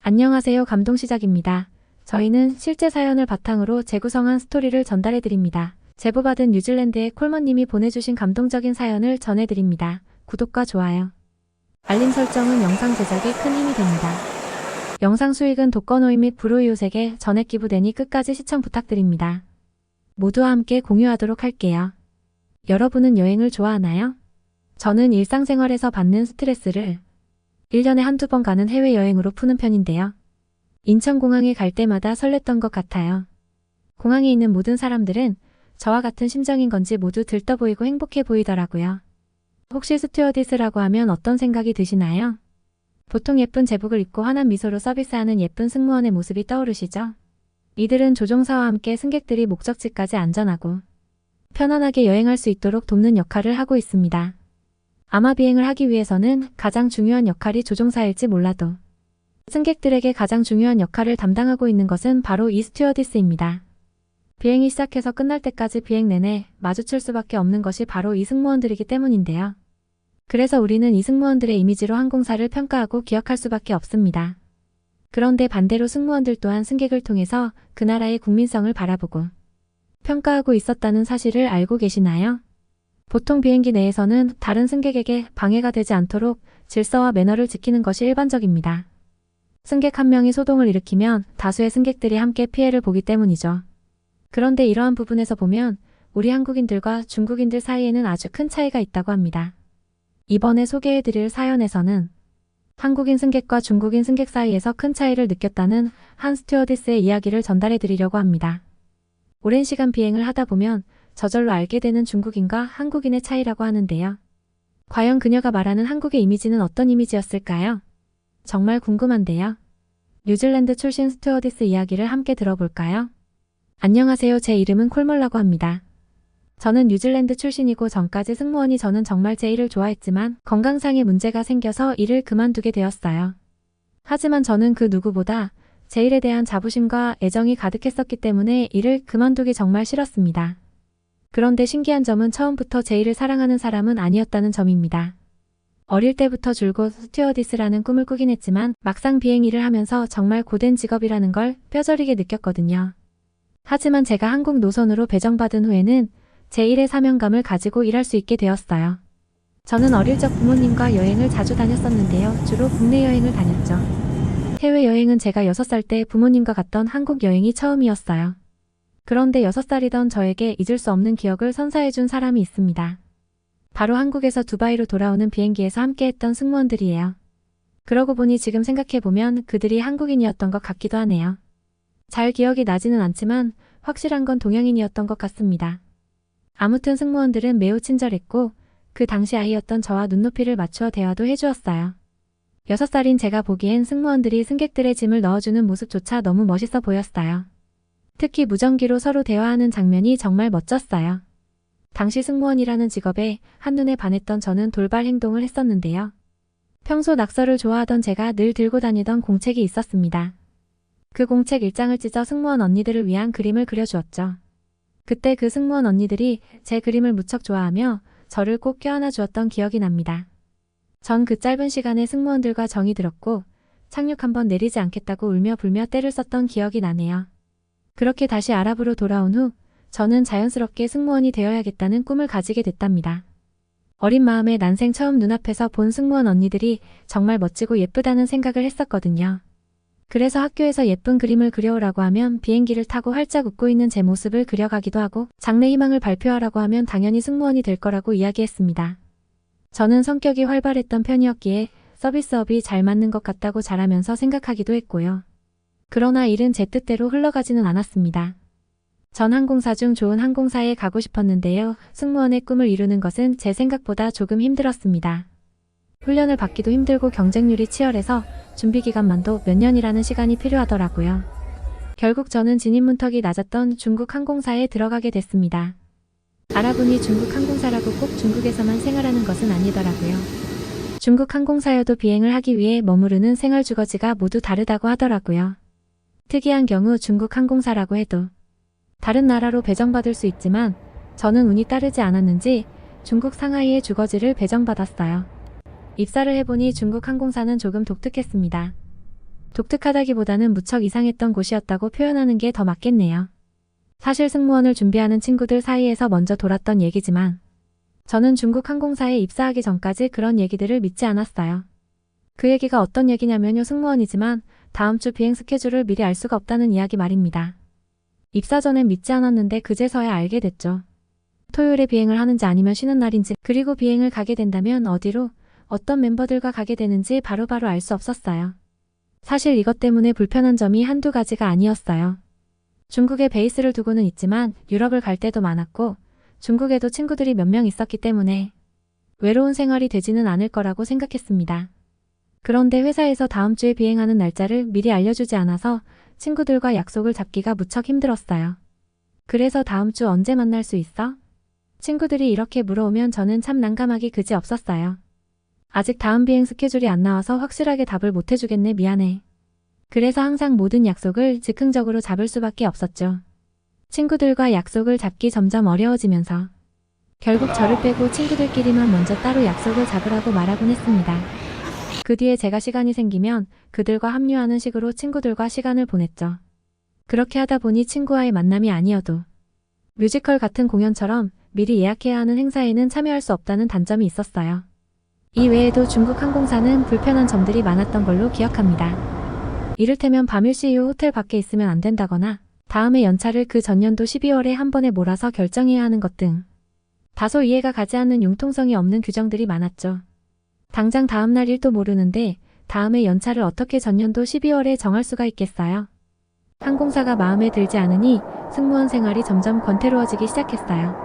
안녕하세요. 감동시작입니다. 저희는 실제 사연을 바탕으로 재구성한 스토리를 전달해드립니다. 제보받은 뉴질랜드의 콜먼님이 보내주신 감동적인 사연을 전해드립니다. 구독과 좋아요, 알림 설정은 영상 제작에 큰 힘이 됩니다. 영상 수익은 독거노인 및 불우이웃에게 전액 기부되니 끝까지 시청 부탁드립니다. 모두와 함께 공유하도록 할게요. 여러분은 여행을 좋아하나요? 저는 일상생활에서 받는 스트레스를 1년에 한두 번 가는 해외여행으로 푸는 편인데요. 인천공항에 갈 때마다 설렜던 것 같아요. 공항에 있는 모든 사람들은 저와 같은 심정인 건지 모두 들떠 보이고 행복해 보이더라고요. 혹시 스튜어디스라고 하면 어떤 생각이 드시나요? 보통 예쁜 제복을 입고 환한 미소로 서비스하는 예쁜 승무원의 모습이 떠오르시죠? 이들은 조종사와 함께 승객들이 목적지까지 안전하고 편안하게 여행할 수 있도록 돕는 역할을 하고 있습니다. 아마 비행을 하기 위해서는 가장 중요한 역할이 조종사일지 몰라도 승객들에게 가장 중요한 역할을 담당하고 있는 것은 바로 이 스튜어디스입니다. 비행이 시작해서 끝날 때까지 비행 내내 마주칠 수밖에 없는 것이 바로 이 승무원들이기 때문인데요. 그래서 우리는 이 승무원들의 이미지로 항공사를 평가하고 기억할 수밖에 없습니다. 그런데 반대로 승무원들 또한 승객을 통해서 그 나라의 국민성을 바라보고 평가하고 있었다는 사실을 알고 계시나요? 보통 비행기 내에서는 다른 승객에게 방해가 되지 않도록 질서와 매너를 지키는 것이 일반적입니다. 승객 한 명이 소동을 일으키면 다수의 승객들이 함께 피해를 보기 때문이죠. 그런데 이러한 부분에서 보면 우리 한국인들과 중국인들 사이에는 아주 큰 차이가 있다고 합니다. 이번에 소개해드릴 사연에서는 한국인 승객과 중국인 승객 사이에서 큰 차이를 느꼈다는 한 스튜어디스의 이야기를 전달해드리려고 합니다. 오랜 시간 비행을 하다 보면 저절로 알게 되는 중국인과 한국인의 차이라고 하는데요. 과연 그녀가 말하는 한국의 이미지는 어떤 이미지였을까요? 정말 궁금한데요. 뉴질랜드 출신 스튜어디스 이야기를 함께 들어볼까요? 안녕하세요. 제 이름은 콜몰라고 합니다. 저는 뉴질랜드 출신이고 전까지 승무원이 저는 정말 제 일을 좋아했지만 건강상의 문제가 생겨서 일을 그만두게 되었어요. 하지만 저는 그 누구보다 제 일에 대한 자부심과 애정이 가득했었기 때문에 일을 그만두기 정말 싫었습니다. 그런데 신기한 점은 처음부터 제 일을 사랑하는 사람은 아니었다는 점입니다. 어릴 때부터 줄곧 스튜어디스라는 꿈을 꾸긴 했지만 막상 비행 일을 하면서 정말 고된 직업이라는 걸 뼈저리게 느꼈거든요. 하지만 제가 한국 노선으로 배정받은 후에는 제 일의 사명감을 가지고 일할 수 있게 되었어요. 저는 어릴 적 부모님과 여행을 자주 다녔었는데요. 주로 국내 여행을 다녔죠. 해외여행은 제가 6살 때 부모님과 갔던 한국 여행이 처음이었어요. 그런데 6살이던 저에게 잊을 수 없는 기억을 선사해준 사람이 있습니다. 바로 한국에서 두바이로 돌아오는 비행기에서 함께했던 승무원들이에요. 그러고 보니 지금 생각해보면 그들이 한국인이었던 것 같기도 하네요. 잘 기억이 나지는 않지만 확실한 건 동양인이었던 것 같습니다. 아무튼 승무원들은 매우 친절했고 그 당시 아이였던 저와 눈높이를 맞추어 대화도 해주었어요. 6살인 제가 보기엔 승무원들이 승객들의 짐을 넣어주는 모습조차 너무 멋있어 보였어요. 특히 무전기로 서로 대화하는 장면이 정말 멋졌어요. 당시 승무원이라는 직업에 한눈에 반했던 저는 돌발 행동을 했었는데요. 평소 낙서를 좋아하던 제가 늘 들고 다니던 공책이 있었습니다. 그 공책 일장을 찢어 승무원 언니들을 위한 그림을 그려주었죠. 그때 그 승무원 언니들이 제 그림을 무척 좋아하며 저를 꼭 껴안아 주었던 기억이 납니다. 전 그 짧은 시간에 승무원들과 정이 들었고 착륙 한번 내리지 않겠다고 울며 불며 떼를 썼던 기억이 나네요. 그렇게 다시 아랍으로 돌아온 후 저는 자연스럽게 승무원이 되어야겠다는 꿈을 가지게 됐답니다. 어린 마음에 난생 처음 눈앞에서 본 승무원 언니들이 정말 멋지고 예쁘다는 생각을 했었거든요. 그래서 학교에서 예쁜 그림을 그려오라고 하면 비행기를 타고 활짝 웃고 있는 제 모습을 그려가기도 하고 장래 희망을 발표하라고 하면 당연히 승무원이 될 거라고 이야기했습니다. 저는 성격이 활발했던 편이었기에 서비스업이 잘 맞는 것 같다고 자라면서 생각하기도 했고요. 그러나 일은 제 뜻대로 흘러가지는 않았습니다. 전 항공사 중 좋은 항공사에 가고 싶었는데요. 승무원의 꿈을 이루는 것은 제 생각보다 조금 힘들었습니다. 훈련을 받기도 힘들고 경쟁률이 치열해서 준비 기간만도 몇 년이라는 시간이 필요하더라고요. 결국 저는 진입 문턱이 낮았던 중국 항공사에 들어가게 됐습니다. 알아보니 중국 항공사라고 꼭 중국에서만 생활하는 것은 아니더라고요. 중국 항공사여도 비행을 하기 위해 머무르는 생활 주거지가 모두 다르다고 하더라고요. 특이한 경우 중국 항공사라고 해도 다른 나라로 배정받을 수 있지만 저는 운이 따르지 않았는지 중국 상하이의 주거지를 배정받았어요. 입사를 해보니 중국 항공사는 조금 독특했습니다. 독특하다기보다는 무척 이상했던 곳이었다고 표현하는 게 더 맞겠네요. 사실 승무원을 준비하는 친구들 사이에서 먼저 돌았던 얘기지만 저는 중국 항공사에 입사하기 전까지 그런 얘기들을 믿지 않았어요. 그 얘기가 어떤 얘기냐면요. 승무원이지만 다음 주 비행 스케줄을 미리 알 수가 없다는 이야기 말입니다. 입사 전엔 믿지 않았는데 그제서야 알게 됐죠. 토요일에 비행을 하는지 아니면 쉬는 날인지, 그리고 비행을 가게 된다면 어디로, 어떤 멤버들과 가게 되는지 바로바로 알 수 없었어요. 사실 이것 때문에 불편한 점이 한두 가지가 아니었어요. 중국에 베이스를 두고는 있지만 유럽을 갈 때도 많았고 중국에도 친구들이 몇 명 있었기 때문에 외로운 생활이 되지는 않을 거라고 생각했습니다. 그런데 회사에서 다음 주에 비행하는 날짜를 미리 알려주지 않아서 친구들과 약속을 잡기가 무척 힘들었어요. 그래서 다음 주 언제 만날 수 있어? 친구들이 이렇게 물어오면 저는 참 난감하기 그지 없었어요. 아직 다음 비행 스케줄이 안 나와서 확실하게 답을 못 해주겠네, 미안해. 그래서 항상 모든 약속을 즉흥적으로 잡을 수밖에 없었죠. 친구들과 약속을 잡기 점점 어려워지면서 결국 저를 빼고 친구들끼리만 먼저 따로 약속을 잡으라고 말하곤 했습니다. 그 뒤에 제가 시간이 생기면 그들과 합류하는 식으로 친구들과 시간을 보냈죠. 그렇게 하다 보니 친구와의 만남이 아니어도 뮤지컬 같은 공연처럼 미리 예약해야 하는 행사에는 참여할 수 없다는 단점이 있었어요. 이 외에도 중국 항공사는 불편한 점들이 많았던 걸로 기억합니다. 이를테면 밤일시 이후 호텔 밖에 있으면 안 된다거나 다음에 연차를 그 전년도 12월에 한 번에 몰아서 결정해야 하는 것 등 다소 이해가 가지 않는 융통성이 없는 규정들이 많았죠. 당장 다음날 일도 모르는데 다음에 연차를 어떻게 전년도 12월에 정할 수가 있겠어요? 항공사가 마음에 들지 않으니 승무원 생활이 점점 권태로워지기 시작했어요.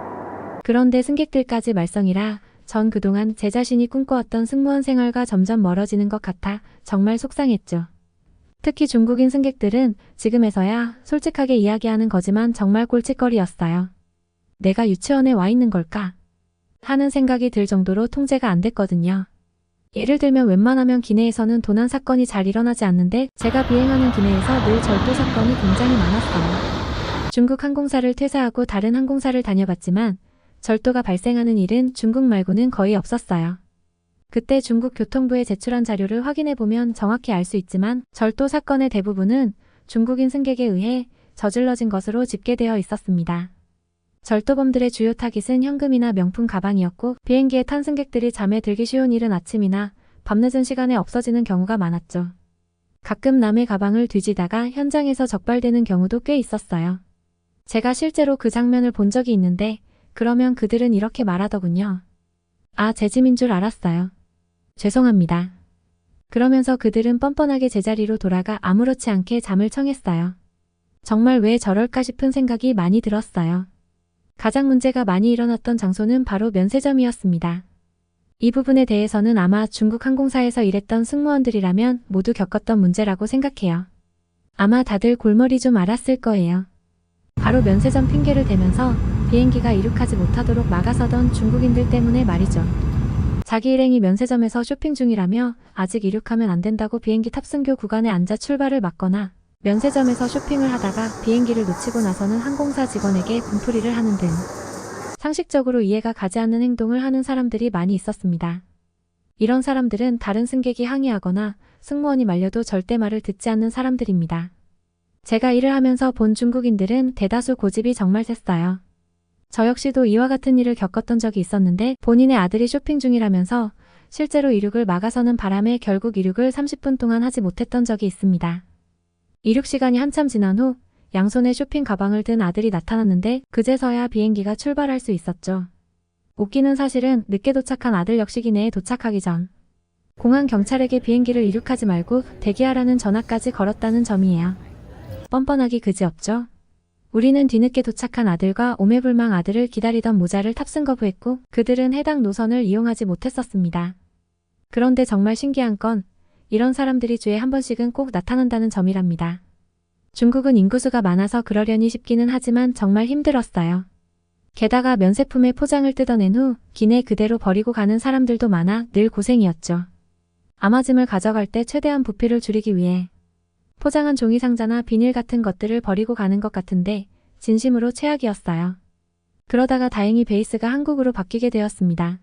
그런데 승객들까지 말썽이라 전 그동안 제 자신이 꿈꿔왔던 승무원 생활과 점점 멀어지는 것 같아 정말 속상했죠. 특히 중국인 승객들은 지금에서야 솔직하게 이야기하는 거지만 정말 꼴찌거리였어요. 내가 유치원에 와 있는 걸까? 하는 생각이 들 정도로 통제가 안 됐거든요. 예를 들면 웬만하면 기내에서는 도난 사건이 잘 일어나지 않는데 제가 비행하는 기내에서 늘 절도 사건이 굉장히 많았어요. 중국 항공사를 퇴사하고 다른 항공사를 다녀봤지만 절도가 발생하는 일은 중국 말고는 거의 없었어요. 그때 중국 교통부에 제출한 자료를 확인해보면 정확히 알 수 있지만 절도 사건의 대부분은 중국인 승객에 의해 저질러진 것으로 집계되어 있었습니다. 절도범들의 주요 타깃은 현금이나 명품 가방이었고 비행기에 탄 승객들이 잠에 들기 쉬운 이른 아침이나 밤늦은 시간에 없어지는 경우가 많았죠. 가끔 남의 가방을 뒤지다가 현장에서 적발되는 경우도 꽤 있었어요. 제가 실제로 그 장면을 본 적이 있는데 그러면 그들은 이렇게 말하더군요. 아, 제 짐인 줄 알았어요. 죄송합니다. 그러면서 그들은 뻔뻔하게 제자리로 돌아가 아무렇지 않게 잠을 청했어요. 정말 왜 저럴까 싶은 생각이 많이 들었어요. 가장 문제가 많이 일어났던 장소는 바로 면세점이었습니다. 이 부분에 대해서는 아마 중국 항공사에서 일했던 승무원들이라면 모두 겪었던 문제라고 생각해요. 아마 다들 골머리 좀 앓았을 거예요. 바로 면세점 핑계를 대면서 비행기가 이륙하지 못하도록 막아서던 중국인들 때문에 말이죠. 자기 일행이 면세점에서 쇼핑 중이라며 아직 이륙하면 안 된다고 비행기 탑승교 구간에 앉아 출발을 막거나 면세점에서 쇼핑을 하다가 비행기를 놓치고 나서는 항공사 직원에게 분풀이를 하는 등 상식적으로 이해가 가지 않는 행동을 하는 사람들이 많이 있었습니다. 이런 사람들은 다른 승객이 항의하거나 승무원이 말려도 절대 말을 듣지 않는 사람들입니다. 제가 일을 하면서 본 중국인들은 대다수 고집이 정말 셌어요. 저 역시도 이와 같은 일을 겪었던 적이 있었는데 본인의 아들이 쇼핑 중이라면서 실제로 이륙을 막아서는 바람에 결국 이륙을 30분 동안 하지 못했던 적이 있습니다. 이륙 시간이 한참 지난 후 양손에 쇼핑 가방을 든 아들이 나타났는데 그제서야 비행기가 출발할 수 있었죠. 웃기는 사실은 늦게 도착한 아들 역시 기내에 도착하기 전 공항 경찰에게 비행기를 이륙하지 말고 대기하라는 전화까지 걸었다는 점이에요. 뻔뻔하기 그지없죠. 우리는 뒤늦게 도착한 아들과 오매불망 아들을 기다리던 모자를 탑승 거부했고 그들은 해당 노선을 이용하지 못했었습니다. 그런데 정말 신기한 건 이런 사람들이 주에 한 번씩은 꼭 나타난다는 점이랍니다. 중국은 인구수가 많아서 그러려니 싶기는 하지만 정말 힘들었어요. 게다가 면세품의 포장을 뜯어낸 후 기내 그대로 버리고 가는 사람들도 많아 늘 고생이었죠. 아마짐을 가져갈 때 최대한 부피를 줄이기 위해 포장한 종이 상자나 비닐 같은 것들을 버리고 가는 것 같은데 진심으로 최악이었어요. 그러다가 다행히 베이스가 한국으로 바뀌게 되었습니다.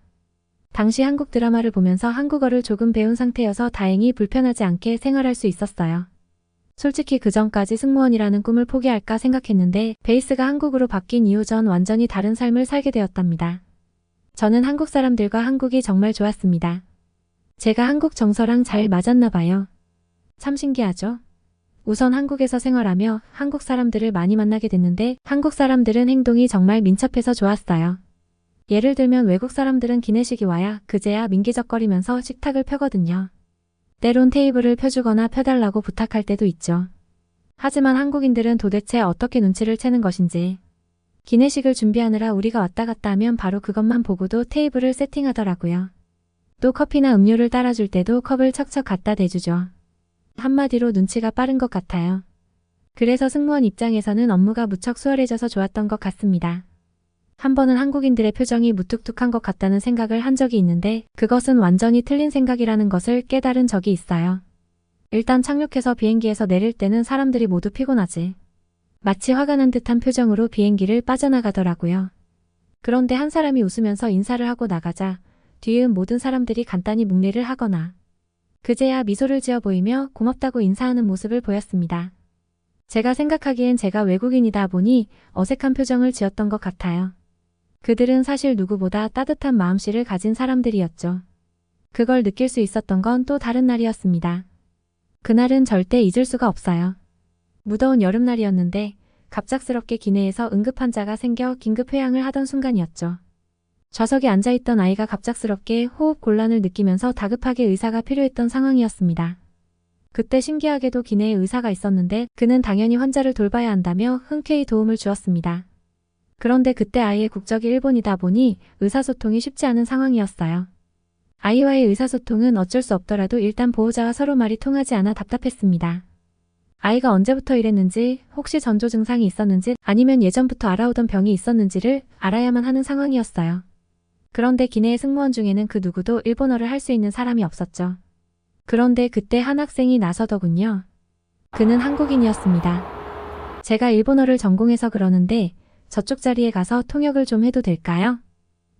당시 한국 드라마를 보면서 한국어를 조금 배운 상태여서 다행히 불편하지 않게 생활할 수 있었어요. 솔직히 그전까지 승무원이라는 꿈을 포기할까 생각했는데 베이스가 한국으로 바뀐 이후 전 완전히 다른 삶을 살게 되었답니다. 저는 한국 사람들과 한국이 정말 좋았습니다. 제가 한국 정서랑 잘 맞았나 봐요. 참 신기하죠? 우선 한국에서 생활하며 한국 사람들을 많이 만나게 됐는데 한국 사람들은 행동이 정말 민첩해서 좋았어요. 예를 들면 외국 사람들은 기내식이 와야 그제야 민기적거리면서 식탁을 펴거든요. 때론 테이블을 펴주거나 펴달라고 부탁할 때도 있죠. 하지만 한국인들은 도대체 어떻게 눈치를 채는 것인지 기내식을 준비하느라 우리가 왔다 갔다 하면 바로 그것만 보고도 테이블을 세팅하더라고요. 또 커피나 음료를 따라줄 때도 컵을 척척 갖다 대주죠. 한마디로 눈치가 빠른 것 같아요. 그래서 승무원 입장에서는 업무가 무척 수월해져서 좋았던 것 같습니다. 한 번은 한국인들의 표정이 무뚝뚝한 것 같다는 생각을 한 적이 있는데 그것은 완전히 틀린 생각이라는 것을 깨달은 적이 있어요. 일단 착륙해서 비행기에서 내릴 때는 사람들이 모두 피곤하지. 마치 화가 난 듯한 표정으로 비행기를 빠져나가더라고요. 그런데 한 사람이 웃으면서 인사를 하고 나가자 뒤이은 모든 사람들이 간단히 묵례를 하거나 그제야 미소를 지어 보이며 고맙다고 인사하는 모습을 보였습니다. 제가 생각하기엔 제가 외국인이다 보니 어색한 표정을 지었던 것 같아요. 그들은 사실 누구보다 따뜻한 마음씨를 가진 사람들이었죠. 그걸 느낄 수 있었던 건 또 다른 날이었습니다. 그날은 절대 잊을 수가 없어요. 무더운 여름날이었는데 갑작스럽게 기내에서 응급환자가 생겨 긴급 회항을 하던 순간이었죠. 좌석에 앉아있던 아이가 갑작스럽게 호흡 곤란을 느끼면서 다급하게 의사가 필요했던 상황이었습니다. 그때 신기하게도 기내에 의사가 있었는데 그는 당연히 환자를 돌봐야 한다며 흔쾌히 도움을 주었습니다. 그런데 그때 아이의 국적이 일본이다 보니 의사소통이 쉽지 않은 상황이었어요. 아이와의 의사소통은 어쩔 수 없더라도 일단 보호자와 서로 말이 통하지 않아 답답했습니다. 아이가 언제부터 이랬는지, 혹시 전조 증상이 있었는지 아니면 예전부터 알아오던 병이 있었는지를 알아야만 하는 상황이었어요. 그런데 기내의 승무원 중에는 그 누구도 일본어를 할 수 있는 사람이 없었죠. 그런데 그때 한 학생이 나서더군요. 그는 한국인이었습니다. 제가 일본어를 전공해서 그러는데 저쪽 자리에 가서 통역을 좀 해도 될까요?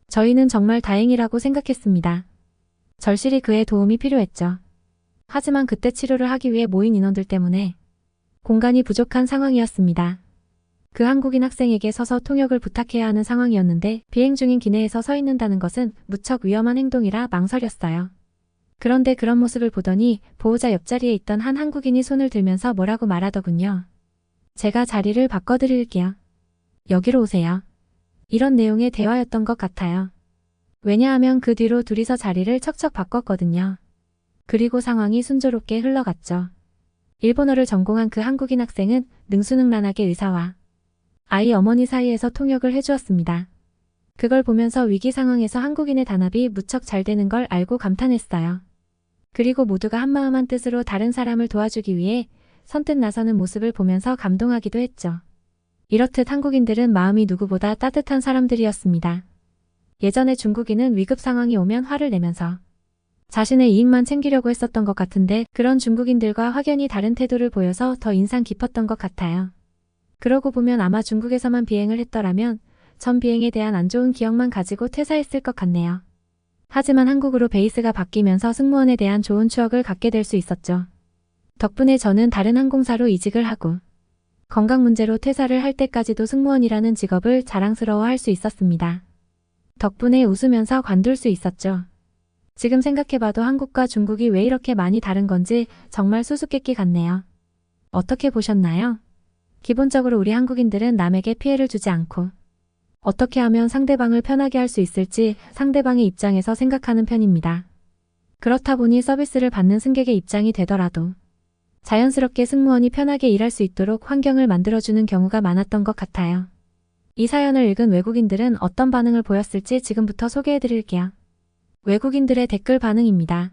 저희는 정말 다행이라고 생각했습니다. 절실히 그의 도움이 필요했죠. 하지만 그때 치료를 하기 위해 모인 인원들 때문에 공간이 부족한 상황이었습니다. 그 한국인 학생에게 서서 통역을 부탁해야 하는 상황이었는데 비행 중인 기내에서 서 있는다는 것은 무척 위험한 행동이라 망설였어요. 그런데 그런 모습을 보더니 보호자 옆자리에 있던 한 한국인이 손을 들면서 뭐라고 말하더군요. 제가 자리를 바꿔드릴게요. 여기로 오세요. 이런 내용의 대화였던 것 같아요. 왜냐하면 그 뒤로 둘이서 자리를 척척 바꿨거든요. 그리고 상황이 순조롭게 흘러갔죠. 일본어를 전공한 그 한국인 학생은 능수능란하게 의사와 아이 어머니 사이에서 통역을 해주었습니다. 그걸 보면서 위기 상황에서 한국인의 단합이 무척 잘 되는 걸 알고 감탄했어요. 그리고 모두가 한마음 한뜻으로 다른 사람을 도와주기 위해 선뜻 나서는 모습을 보면서 감동하기도 했죠. 이렇듯 한국인들은 마음이 누구보다 따뜻한 사람들이었습니다. 예전에 중국인은 위급 상황이 오면 화를 내면서 자신의 이익만 챙기려고 했었던 것 같은데 그런 중국인들과 확연히 다른 태도를 보여서 더 인상 깊었던 것 같아요. 그러고 보면 아마 중국에서만 비행을 했더라면 전 비행에 대한 안 좋은 기억만 가지고 퇴사했을 것 같네요. 하지만 한국으로 베이스가 바뀌면서 승무원에 대한 좋은 추억을 갖게 될 수 있었죠. 덕분에 저는 다른 항공사로 이직을 하고 건강 문제로 퇴사를 할 때까지도 승무원이라는 직업을 자랑스러워할 수 있었습니다. 덕분에 웃으면서 관둘 수 있었죠. 지금 생각해봐도 한국과 중국이 왜 이렇게 많이 다른 건지 정말 수수께끼 같네요. 어떻게 보셨나요? 기본적으로 우리 한국인들은 남에게 피해를 주지 않고 어떻게 하면 상대방을 편하게 할 수 있을지 상대방의 입장에서 생각하는 편입니다. 그렇다 보니 서비스를 받는 승객의 입장이 되더라도 자연스럽게 승무원이 편하게 일할 수 있도록 환경을 만들어주는 경우가 많았던 것 같아요. 이 사연을 읽은 외국인들은 어떤 반응을 보였을지 지금부터 소개해드릴게요. 외국인들의 댓글 반응입니다.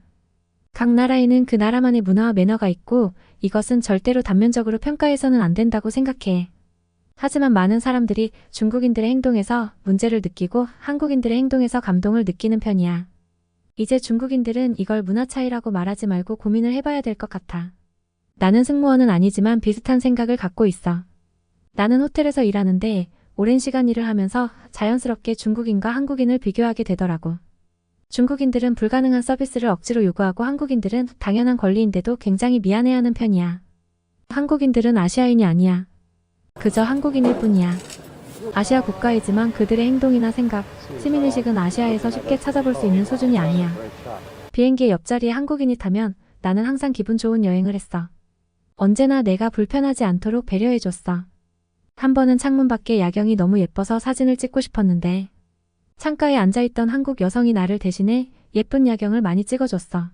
각 나라에는 그 나라만의 문화와 매너가 있고 이것은 절대로 단면적으로 평가해서는 안 된다고 생각해. 하지만 많은 사람들이 중국인들의 행동에서 문제를 느끼고 한국인들의 행동에서 감동을 느끼는 편이야. 이제 중국인들은 이걸 문화 차이라고 말하지 말고 고민을 해봐야 될 것 같아. 나는 승무원은 아니지만 비슷한 생각을 갖고 있어. 나는 호텔에서 일하는데 오랜 시간 일을 하면서 자연스럽게 중국인과 한국인을 비교하게 되더라고. 중국인들은 불가능한 서비스를 억지로 요구하고 한국인들은 당연한 권리인데도 굉장히 미안해하는 편이야. 한국인들은 아시아인이 아니야. 그저 한국인일 뿐이야. 아시아 국가이지만 그들의 행동이나 생각, 시민의식은 아시아에서 쉽게 찾아볼 수 있는 수준이 아니야. 비행기의 옆자리에 한국인이 타면 나는 항상 기분 좋은 여행을 했어. 언제나 내가 불편하지 않도록 배려해줬어. 한 번은 창문 밖에 야경이 너무 예뻐서 사진을 찍고 싶었는데 창가에 앉아있던 한국 여성이 나를 대신해 예쁜 야경을 많이 찍어줬어.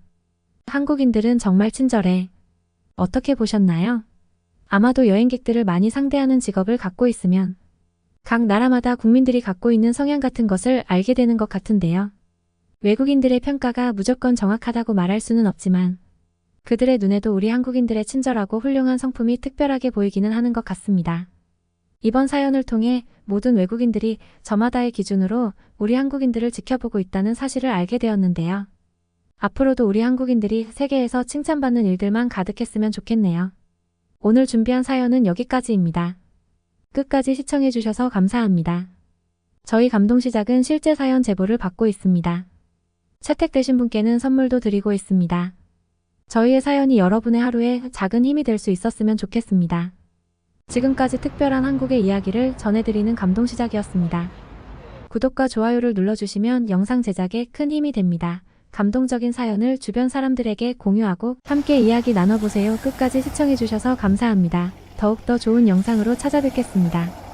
한국인들은 정말 친절해. 어떻게 보셨나요? 아마도 여행객들을 많이 상대하는 직업을 갖고 있으면 각 나라마다 국민들이 갖고 있는 성향 같은 것을 알게 되는 것 같은데요. 외국인들의 평가가 무조건 정확하다고 말할 수는 없지만 그들의 눈에도 우리 한국인들의 친절하고 훌륭한 성품이 특별하게 보이기는 하는 것 같습니다. 이번 사연을 통해 모든 외국인들이 저마다의 기준으로 우리 한국인들을 지켜보고 있다는 사실을 알게 되었는데요. 앞으로도 우리 한국인들이 세계에서 칭찬받는 일들만 가득했으면 좋겠네요. 오늘 준비한 사연은 여기까지입니다. 끝까지 시청해주셔서 감사합니다. 저희 감동시작은 실제 사연 제보를 받고 있습니다. 채택되신 분께는 선물도 드리고 있습니다. 저희의 사연이 여러분의 하루에 작은 힘이 될 수 있었으면 좋겠습니다. 지금까지 특별한 한국의 이야기를 전해드리는 감동시작이었습니다. 구독과 좋아요를 눌러주시면 영상 제작에 큰 힘이 됩니다. 감동적인 사연을 주변 사람들에게 공유하고 함께 이야기 나눠보세요. 끝까지 시청해주셔서 감사합니다. 더욱더 좋은 영상으로 찾아뵙겠습니다.